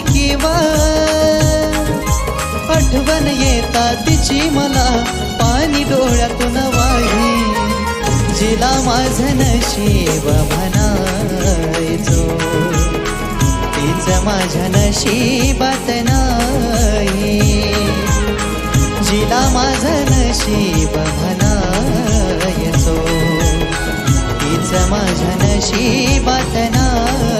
किंवा आठवण येता तिची मला पाणी डोळ्यातून वाही जिला माझं नशीब म्हणायचो तीच माझ्या नशिबात नाही जिला माझं नशीब म्हणायचो तीच माझ्या नशिबात नाही